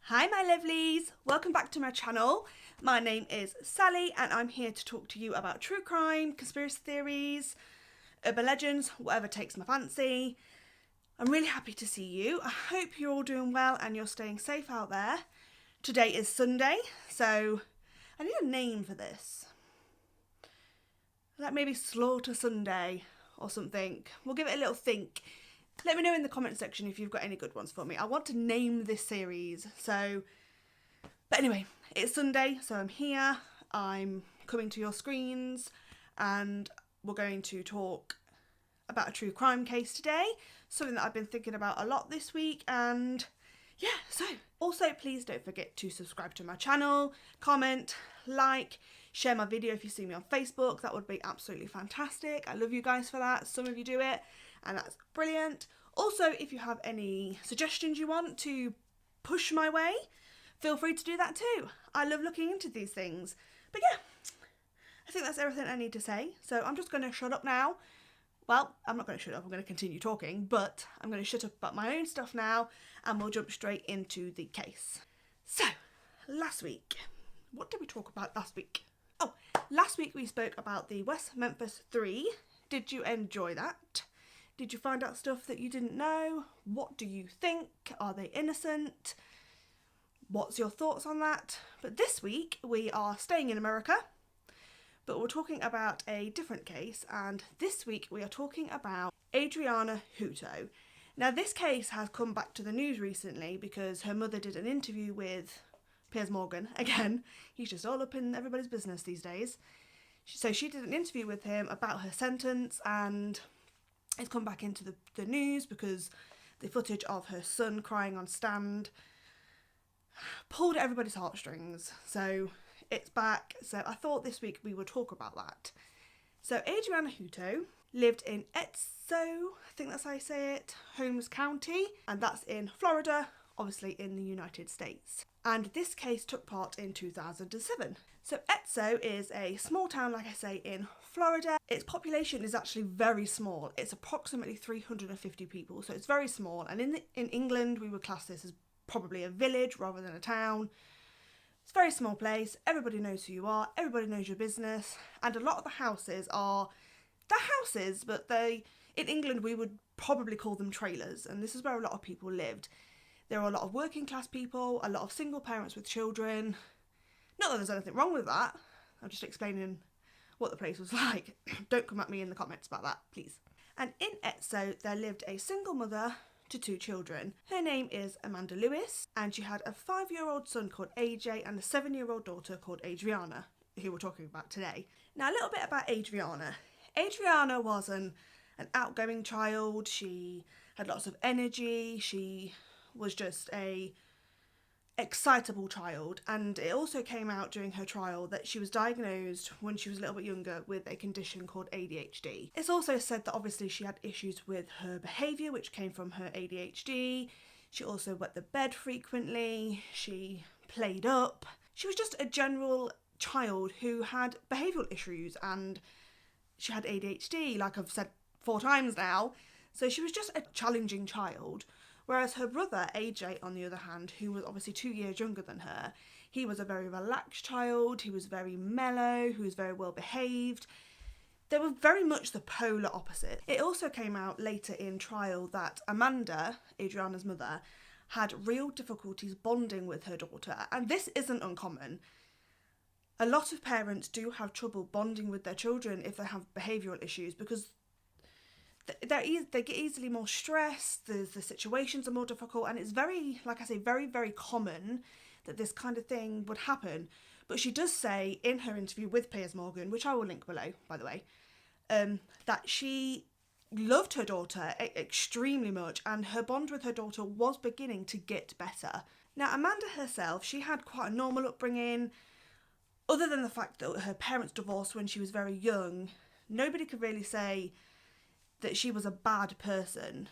Hi my lovelies, welcome back to my channel. My name is Sally and I'm here to talk to you about true crime, conspiracy theories, urban legends, whatever takes my fancy. I'm really happy to see you. I hope you're all doing well and you're staying safe out there. Today is Sunday, so I need a name for this. Like maybe Slaughter Sunday or something. We'll give it a little think. Let me know in the comment section if you've got any good ones for me. I want to name this series, but anyway, it's Sunday, so I'm here. I'm coming to your screens and we're going to talk about a true crime case today. Something that I've been thinking about a lot this week, and yeah, so also please don't forget to subscribe to my channel, comment, like, share my video if you see me on Facebook. That would be absolutely fantastic. I love you guys for that. Some of you do it and that's brilliant. Also, if you have any suggestions you want to push my way, feel free to do that too. I love looking into these things. But yeah, I think that's everything I need to say. So I'm just going to shut up now. Well, I'm not going to shut up, I'm going to continue talking, but I'm going to shut up about my own stuff now and we'll jump straight into the case. So, last week, what did we talk about last week? Oh, last week we spoke about the West Memphis 3. Did you enjoy that? Did you find out stuff that you didn't know? What do you think? Are they innocent? What's your thoughts on that? But this week we are staying in America, but we're talking about a different case, and this week we are talking about Adriana Hutto. Now this case has come back to the news recently because her mother did an interview with Piers Morgan. Again, he's just all up in everybody's business these days. So she did an interview with him about her sentence, and it's come back into the news because the footage of her son crying on stand pulled at everybody's heartstrings. So it's back. So I thought this week we would talk about that. So Adriana Hutto lived in Etso, I think that's how you say it, Holmes County, and that's in Florida, obviously in the United States. And this case took part in 2007. So Etso is a small town, like I say, in Florida. Its population is actually very small. It's approximately 350 people, so it's very small. And in England, we would class this as probably a village rather than a town. It's a very small place. Everybody knows who you are. Everybody knows your business. And a lot of the houses they're houses, but in England, we would probably call them trailers. And this is where a lot of people lived. There are a lot of working class people, a lot of single parents with children. Not that there's anything wrong with that. I'm just explaining what the place was like. Don't come at me in the comments about that, please. And in Etso, there lived a single mother to 2 children. Her name is Amanda Lewis, and she had a 5-year-old son called AJ and a 7-year-old daughter called Adriana, who we're talking about today. Now, a little bit about Adriana. Adriana was an outgoing child. She had lots of energy. She was just a excitable child, and it also came out during her trial that she was diagnosed when she was a little bit younger with a condition called ADHD. It's also said that obviously she had issues with her behaviour, which came from her ADHD. She also wet the bed frequently. She played up. She was just a general child who had behavioural issues, and she had ADHD, like I've said 4 times now. So she was just a challenging child. Whereas her brother, AJ, on the other hand, who was obviously 2 years younger than her, he was a very relaxed child, he was very mellow, he was very well behaved. They were very much the polar opposite. It also came out later in trial that Amanda, Adriana's mother, had real difficulties bonding with her daughter, and this isn't uncommon. A lot of parents do have trouble bonding with their children if they have behavioural issues because they get easily more stressed, the situations are more difficult, and it's very, like I say, very, very common that this kind of thing would happen. But she does say in her interview with Piers Morgan, which I will link below, by the way, that she loved her daughter extremely much, and her bond with her daughter was beginning to get better. Now, Amanda herself, she had quite a normal upbringing. Other than the fact that her parents divorced when she was very young, nobody could really say that she was a bad person.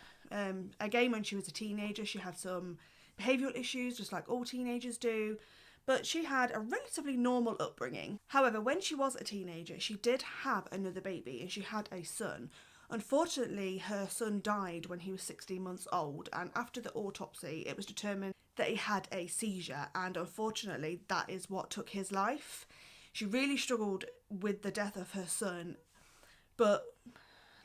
Again, when she was a teenager, she had some behavioural issues, just like all teenagers do, but she had a relatively normal upbringing. However, when she was a teenager, she did have another baby, and she had a son. Unfortunately, her son died when he was 16 months old, and after the autopsy, it was determined that he had a seizure, and unfortunately, that is what took his life. She really struggled with the death of her son, but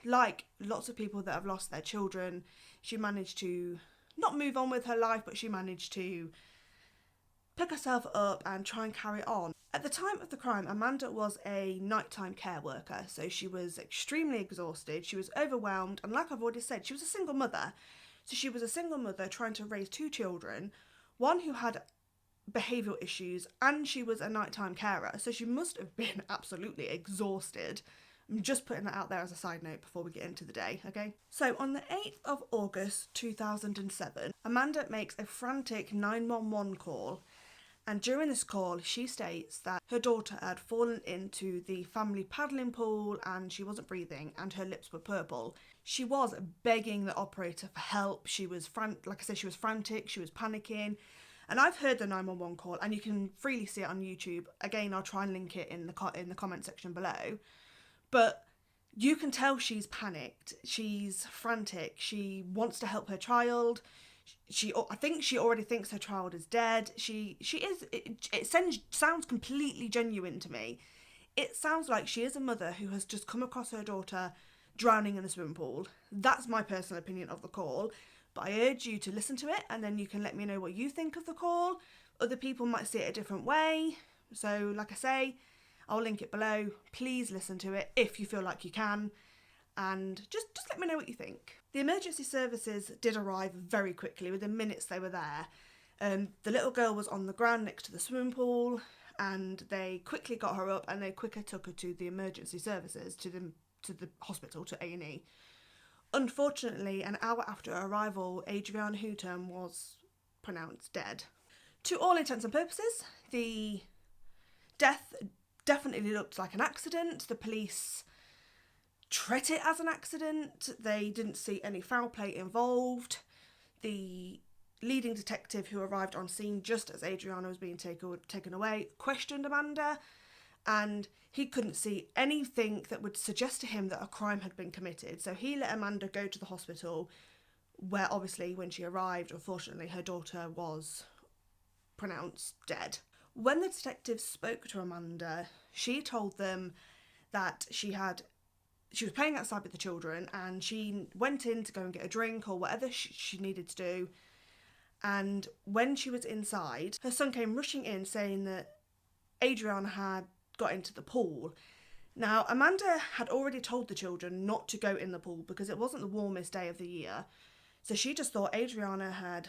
like lots of people that have lost their children, she managed to not move on with her life, but she managed to pick herself up and try and carry on. At the time of the crime, Amanda was a nighttime care worker, so she was extremely exhausted, she was overwhelmed, and like I've already said, she was a single mother. So she was a single mother trying to raise 2 children, one who had behavioural issues, and she was a nighttime carer, so she must have been absolutely exhausted. I'm just putting that out there as a side note before we get into the day, okay? So on the 8th of August 2007, Amanda makes a frantic 911 call, and during this call she states that her daughter had fallen into the family paddling pool and she wasn't breathing and her lips were purple. She was begging the operator for help. She was like I said, she was frantic, she was panicking. And I've heard the 911 call and you can freely see it on YouTube. Again, I'll try and link it in the comment section below. But you can tell she's panicked, she's frantic, she wants to help her child. I think she already thinks her child is dead. It sounds completely genuine to me. It sounds like she is a mother who has just come across her daughter drowning in a swimming pool. That's my personal opinion of the call. But I urge you to listen to it and then you can let me know what you think of the call. Other people might see it a different way. So like I say, I'll link it below. Please listen to it if you feel like you can. And just let me know what you think. The emergency services did arrive very quickly. Within minutes they were there. The little girl was on the ground next to the swimming pool and they quickly got her up and they quickly took her to the emergency services, to the hospital, to A&E. Unfortunately, an hour after arrival, Adriana Hutto was pronounced dead. To all intents and purposes, the death definitely looked like an accident. The police treat it as an accident. They didn't see any foul play involved. The leading detective who arrived on scene just as Adriana was being taken away questioned Amanda, and he couldn't see anything that would suggest to him that a crime had been committed. So he let Amanda go to the hospital, where obviously when she arrived, unfortunately, her daughter was pronounced dead. When the detectives spoke to Amanda, she told them that she was playing outside with the children and she went in to go and get a drink or whatever she needed to do. And when she was inside, her son came rushing in saying that Adriana had got into the pool. Now, Amanda had already told the children not to go in the pool because it wasn't the warmest day of the year. So she just thought Adriana had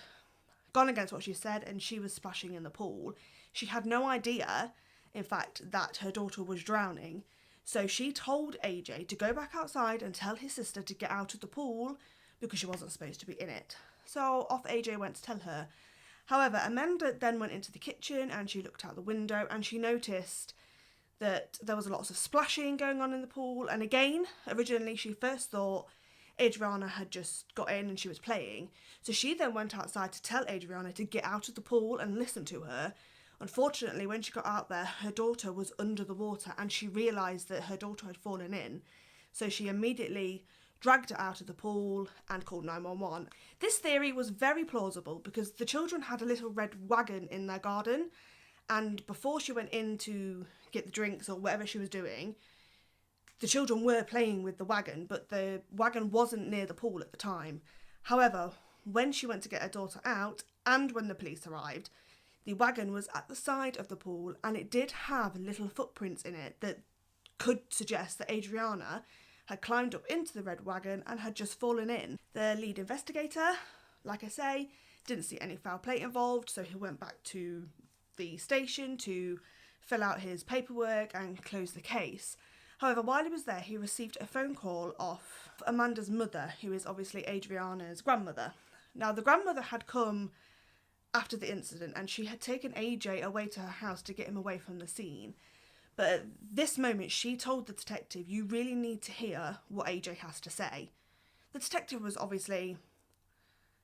gone against what she said and she was splashing in the pool. She had no idea, in fact, that her daughter was drowning. So she told AJ to go back outside and tell his sister to get out of the pool because she wasn't supposed to be in it. So off AJ went to tell her. However, Amanda then went into the kitchen and she looked out the window and she noticed that there was lots of splashing going on in the pool. And again, originally she first thought Adriana had just got in and she was playing. So she then went outside to tell Adriana to get out of the pool and listen to her. Unfortunately, when she got out there, her daughter was under the water and she realised that her daughter had fallen in. So she immediately dragged her out of the pool and called 911. This theory was very plausible because the children had a little red wagon in their garden, and before she went in to get the drinks or whatever she was doing, the children were playing with the wagon, but the wagon wasn't near the pool at the time. However, when she went to get her daughter out and when the police arrived, the wagon was at the side of the pool and it did have little footprints in it that could suggest that Adriana had climbed up into the red wagon and had just fallen in. The lead investigator, like I say, didn't see any foul play involved, so he went back to the station to fill out his paperwork and close the case. However, while he was there, he received a phone call off Amanda's mother, who is obviously Adriana's grandmother. Now, the grandmother had come after the incident and she had taken AJ away to her house to get him away from the scene. But at this moment, she told the detective, you really need to hear what AJ has to say. The detective was obviously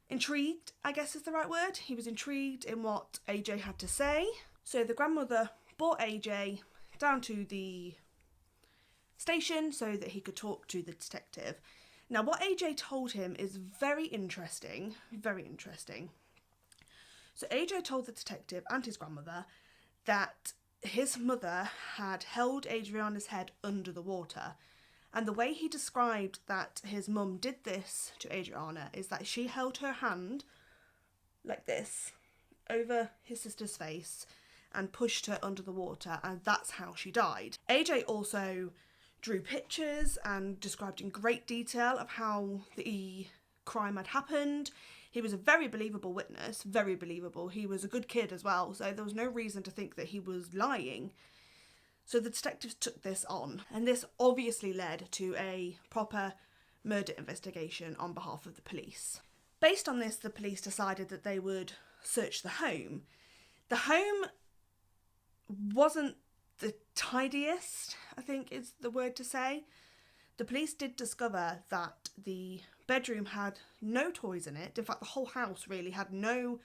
intrigued, I guess is the right word. He was intrigued in what AJ had to say. So the grandmother brought AJ down to the station so that he could talk to the detective. Now, what AJ told him is very interesting, very interesting. So AJ told the detective and his grandmother that his mother had held Adriana's head under the water. And the way he described that his mum did this to Adriana is that she held her hand like this over his sister's face and pushed her under the water, and that's how she died. AJ also drew pictures and described in great detail of how the crime had happened. He was a very believable witness, very believable. He was a good kid as well, so there was no reason to think that he was lying. So the detectives took this on, and this obviously led to a proper murder investigation on behalf of the police. Based on this, the police decided that they would search the home. The home wasn't the tidiest, I think is the word to say. The police did discover that the bedroom had no toys in it. In fact, the whole house really had no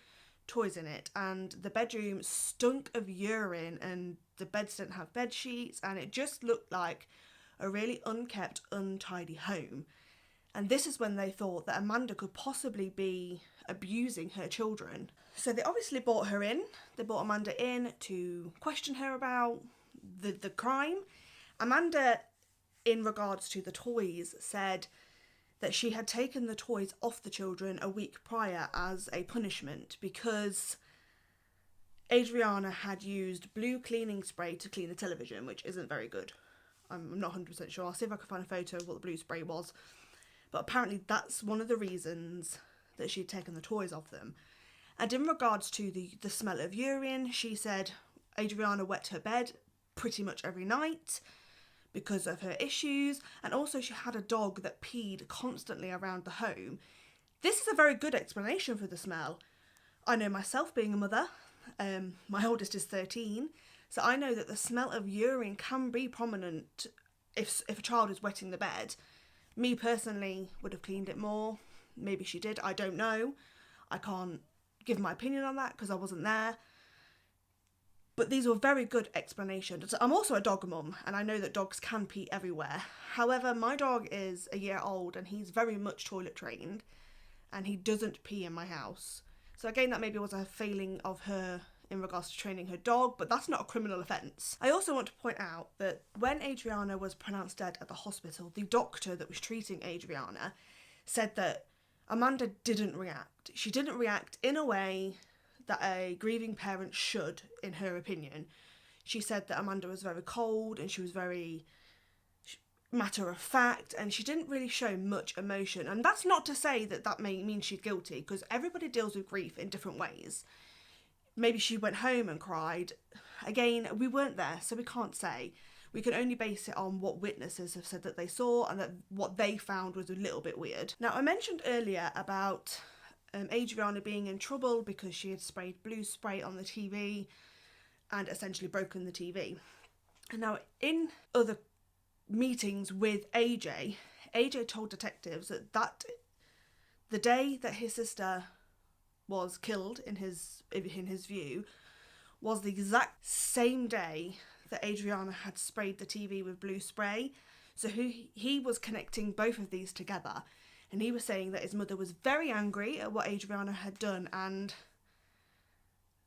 toys in it, and the bedroom stunk of urine, and the beds didn't have bed sheets, and it just looked like a really unkept, untidy home. And this is when they thought that Amanda could possibly be abusing her children. So they obviously brought her in. They brought Amanda in to question her about the crime. Amanda, in regards to the toys, said that she had taken the toys off the children a week prior as a punishment because Adriana had used blue cleaning spray to clean the television, which isn't very good. I'm not 100% sure. I'll see if I can find a photo of what the blue spray was. But apparently that's one of the reasons that she'd taken the toys off them. And in regards to the smell of urine, she said Adriana wet her bed pretty much every night because of her issues, and also she had a dog that peed constantly around the home. This is a very good explanation for the smell. I know myself, being a mother, my oldest is 13, so I know that the smell of urine can be prominent if a child is wetting the bed. Me personally would have cleaned it more. Maybe she did, I don't know. I can't give my opinion on that because I wasn't there. But these were very good explanations. I'm also a dog mum, and I know that dogs can pee everywhere. However, my dog is a year old and he's very much toilet trained, and he doesn't pee in my house. So again, that maybe was a failing of her in regards to training her dog, but that's not a criminal offence. I also want to point out that when Adriana was pronounced dead at the hospital, the doctor that was treating Adriana said that Amanda didn't react. She didn't react in a way that a grieving parent should, in her opinion. She said that Amanda was very cold and she was very matter of fact, and she didn't really show much emotion. And that's not to say that that may mean she's guilty, because everybody deals with grief in different ways. Maybe she went home and cried. Again, we weren't there, so we can't say. We can only base it on what witnesses have said that they saw, and that what they found was a little bit weird. Now, I mentioned earlier about Adriana being in trouble because she had sprayed blue spray on the TV and essentially broken the TV. And now, in other meetings with AJ told detectives that the day that his sister was killed, in his view, was the exact same day that Adriana had sprayed the TV with blue spray. So he was connecting both of these together. And he was saying that his mother was very angry at what Adriana had done, and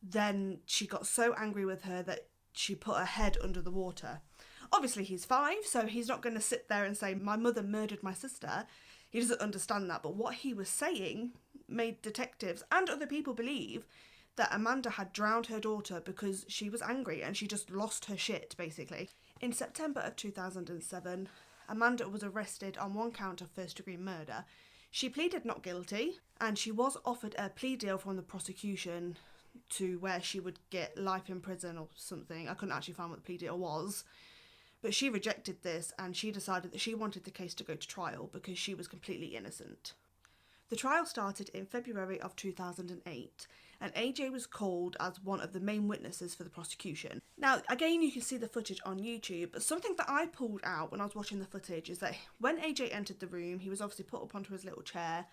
then she got so angry with her that she put her head under the water. Obviously, he's 5, so he's not going to sit there and say, my mother murdered my sister. He doesn't understand that. But what he was saying made detectives and other people believe that Amanda had drowned her daughter because she was angry and she just lost her shit, basically. In September of 2007, Amanda was arrested on 1 count of first-degree murder. She pleaded not guilty, and she was offered a plea deal from the prosecution to where she would get life in prison or something. I couldn't actually find what the plea deal was. But she rejected this, and she decided that she wanted the case to go to trial because she was completely innocent. The trial started in February of 2008, and AJ was called as one of the main witnesses for the prosecution. Now, again, you can see the footage on YouTube, but something that I pulled out when I was watching the footage is that when AJ entered the room, he was obviously put up onto his little chair,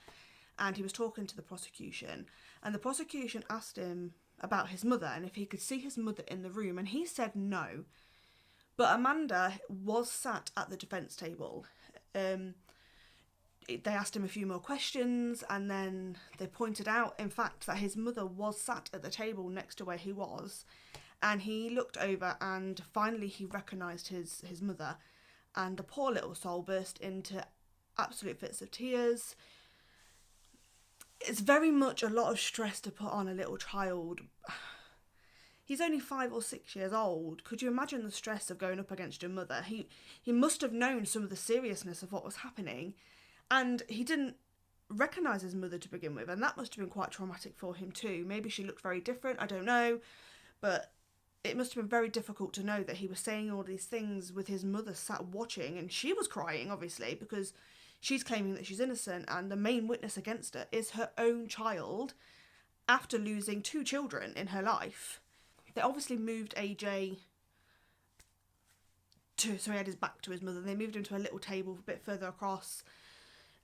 and he was talking to the prosecution, and the prosecution asked him about his mother and if he could see his mother in the room, and he said no. But Amanda was sat at the defence table. They asked him a few more questions, and then they pointed out, in fact, that his mother was sat at the table next to where he was, and he looked over and finally he recognised his mother, and the poor little soul burst into absolute fits of tears. It's very much a lot of stress to put on a little child. He's only 5 or 6 years old. Could you imagine the stress of going up against your mother? He must have known some of the seriousness of what was happening, and he didn't recognise his mother to begin with, and that must have been quite traumatic for him too. Maybe she looked very different, I don't know, but it must have been very difficult to know that he was saying all these things with his mother sat watching, and she was crying, obviously, because she's claiming that she's innocent, and the main witness against her is her own child after losing 2 children in her life. They obviously moved AJ so he had his back to his mother. They moved him to a little table a bit further across.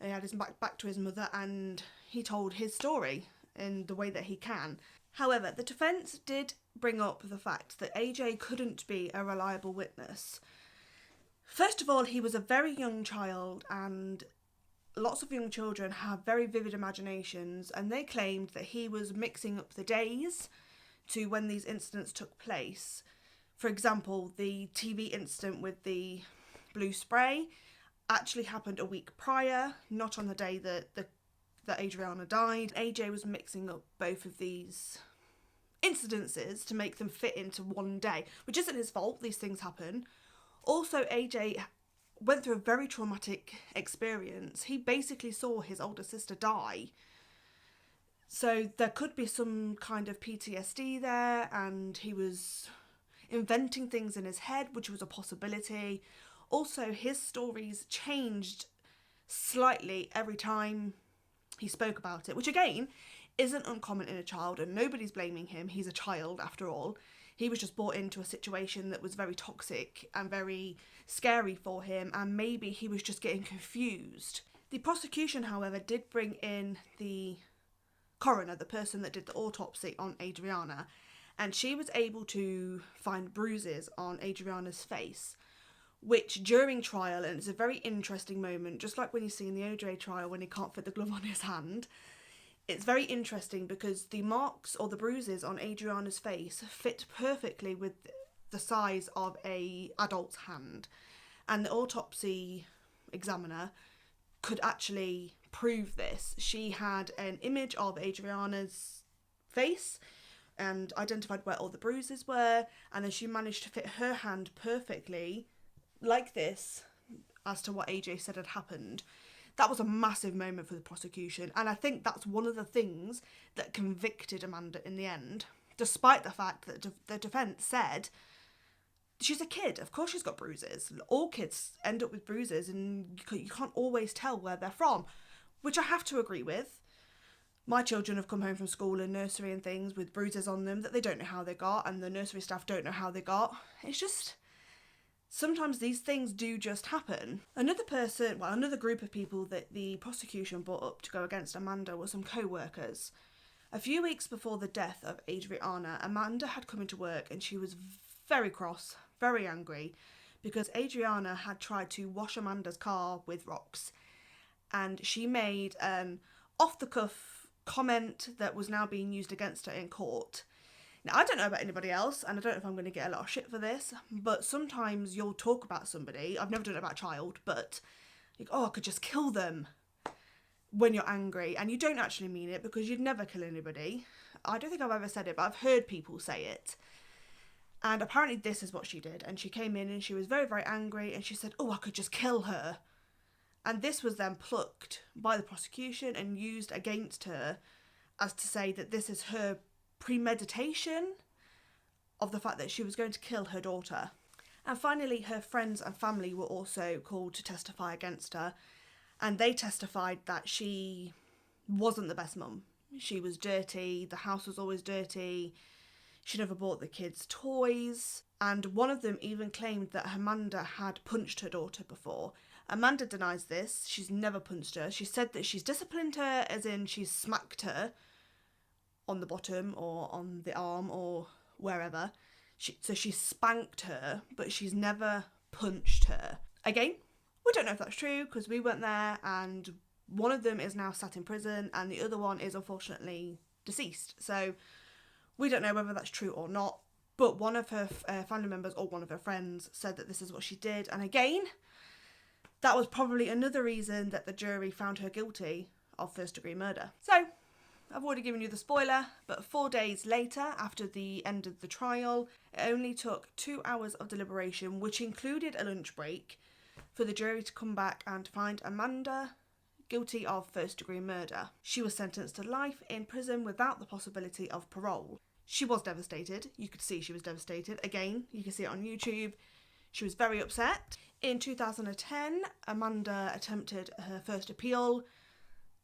He had his back to his mother, and he told his story in the way that he can. However, the defence did bring up the fact that AJ couldn't be a reliable witness. First of all, he was a very young child, and lots of young children have very vivid imaginations, and they claimed that he was mixing up the days to when these incidents took place. For example, the TV incident with the blue spray actually happened a week prior, not on the day that Adriana died. AJ was mixing up both of these incidences to make them fit into one day, which isn't his fault. These things happen. Also, AJ went through a very traumatic experience. He basically saw his older sister die. So there could be some kind of PTSD there, and he was inventing things in his head, which was a possibility. Also, his stories changed slightly every time he spoke about it, which again isn't uncommon in a child, and nobody's blaming him. He's a child after all. He was just brought into a situation that was very toxic and very scary for him, and maybe he was just getting confused. The prosecution, however, did bring in the coroner, the person that did the autopsy on Adriana, and she was able to find bruises on Adriana's face, which during trial, and it's a very interesting moment, just like when you see in the OJ trial when he can't fit the glove on his hand, it's very interesting because the marks or the bruises on Adriana's face fit perfectly with the size of an adult's hand, and the autopsy examiner could actually prove this. She had an image of Adriana's face and identified where all the bruises were, and then she managed to fit her hand perfectly like this as to what AJ said had happened. That was a massive moment for the prosecution, and I think that's one of the things that convicted Amanda in the end, despite the fact that the defence said she's a kid, of course she's got bruises. All kids end up with bruises, and you can't always tell where they're from, which I have to agree with. My children have come home from school and nursery and things with bruises on them that they don't know how they got, and the nursery staff don't know how they got. It's just, sometimes these things do just happen. Another group of people that the prosecution brought up to go against Amanda were some co-workers. A few weeks before the death of Adriana, Amanda had come into work and she was very cross, very angry, because Adriana had tried to wash Amanda's car with rocks, and she made an off-the-cuff comment that was now being used against her in court. Now, I don't know about anybody else, and I don't know if I'm going to get a lot of shit for this, but sometimes you'll talk about somebody, I've never done it about a child, but like, oh, I could just kill them when you're angry, and you don't actually mean it because you'd never kill anybody. I don't think I've ever said it, but I've heard people say it. And apparently this is what she did, and she came in and she was very, very angry, and she said, oh, I could just kill her. And this was then plucked by the prosecution and used against her as to say that this is her premeditation of the fact that she was going to kill her daughter. And finally, her friends and family were also called to testify against her, and they testified that she wasn't the best mum. She was dirty, the house was always dirty, she never bought the kids toys, and one of them even claimed that Amanda had punched her daughter before. Amanda denies this. She's never punched her. She said that she's disciplined her, as in she's smacked her on the bottom or on the arm or wherever. So she spanked her, but she's never punched her. Again, we don't know if that's true because we weren't there and One of them is now sat in prison and the other one is unfortunately deceased. So we don't know whether that's true or not, but one of her family members or one of her friends said that this is what she did. And again, that was probably another reason that the jury found her guilty of first-degree murder. So I've already given you the spoiler, but 4 days later, after the end of the trial, it only took 2 hours of deliberation, which included a lunch break, for the jury to come back and find Amanda guilty of first-degree murder. She was sentenced to life in prison without the possibility of parole. She was devastated. You could see she was devastated. Again, you can see it on YouTube. She was very upset. In 2010, Amanda attempted her first appeal.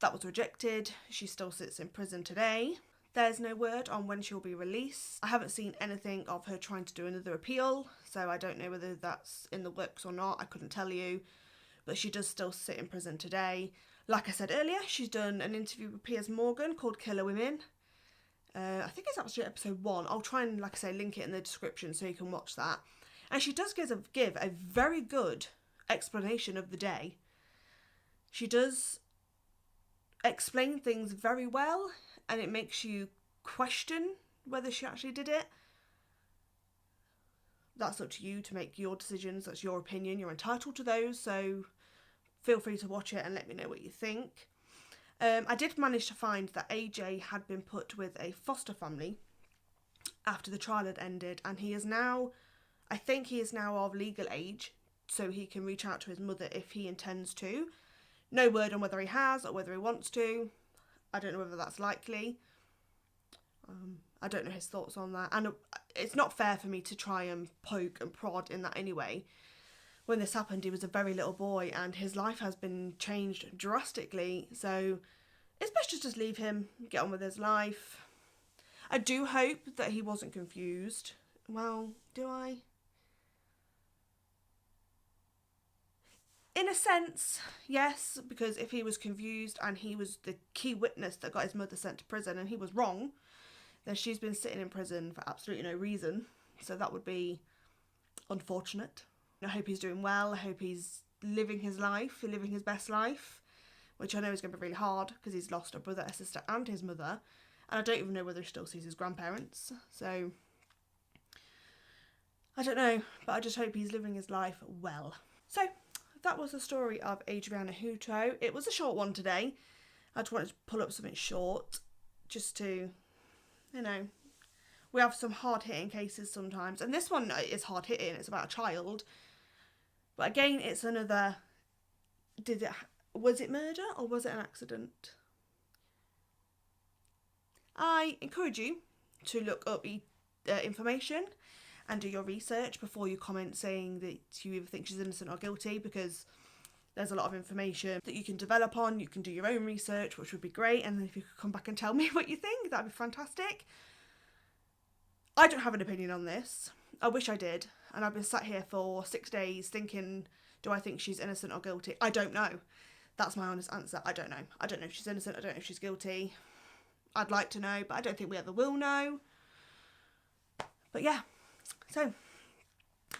That was rejected. She still sits in prison today. There's no word on when she'll be released. I haven't seen anything of her trying to do another appeal, so I don't know whether that's in the works or not. I couldn't tell you. But she does still sit in prison today. Like I said earlier, she's done an interview with Piers Morgan called Killer Women. I think it's actually episode 1. I'll try and, like I say, link it in the description so you can watch that. And she does give a very good explanation of the day. She does explain things very well, and it makes you question whether she actually did it. That's up to you to make your decisions. That's your opinion. You're entitled to those, so feel free to watch it and let me know what you think. I did manage to find that AJ had been put with a foster family after the trial had ended, and he is now, I think he is now of legal age, so he can reach out to his mother if he intends to. No word on whether he has or whether he wants to. I don't know whether that's likely. I don't know his thoughts on that, and it's not fair for me to try and poke and prod in that anyway. When this happened, he was a very little boy and his life has been changed drastically, so it's best to just leave him, get on with his life. I do hope that he wasn't confused. Well, do I? In a sense, yes, because if he was confused and he was the key witness that got his mother sent to prison and he was wrong, then she's been sitting in prison for absolutely no reason, so that would be unfortunate. I hope he's doing well. I hope he's living his life, living his best life, which I know is going to be really hard because he's lost a brother, a sister and his mother, and I don't even know whether he still sees his grandparents, so I don't know, but I just hope he's living his life well. So that was the story of Adriana Hutto. It was a short one today. I just wanted to pull up something short just to, you know, we have some hard-hitting cases sometimes, and this one is hard-hitting. It's about a child. But again, it's another, was it murder or was it an accident? I encourage you to look up information and do your research before you comment saying that you either think she's innocent or guilty, because there's a lot of information that you can develop on. You can do your own research, which would be great, and then if you could come back and tell me what you think, that'd be fantastic. I don't have an opinion on this. I wish I did, and I've been sat here for 6 days thinking, do I think she's innocent or guilty? I don't know. That's my honest answer. I don't know. I don't know if she's innocent. I don't know if she's guilty. I'd like to know, but I don't think we ever will know. But yeah, so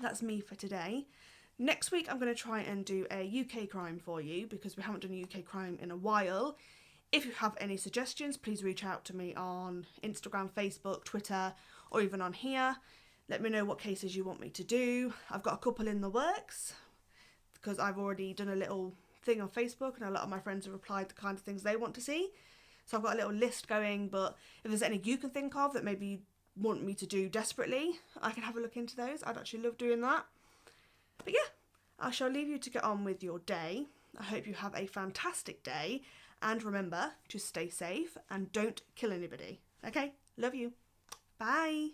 that's me for today. Next week I'm going to try and do a UK crime for you, because we haven't done a UK crime in a while. If you have any suggestions, please reach out to me on Instagram, Facebook, Twitter, or even on here. Let me know what cases you want me to do. I've got a couple in the works because I've already done a little thing on Facebook and a lot of my friends have replied the kind of things they want to see. So I've got a little list going, but if there's any you can think of that maybe you want me to do desperately, I can have a look into those. I'd actually love doing that. But yeah, I shall leave you to get on with your day. I hope you have a fantastic day, and remember to stay safe and don't kill anybody. Okay, love you. Bye.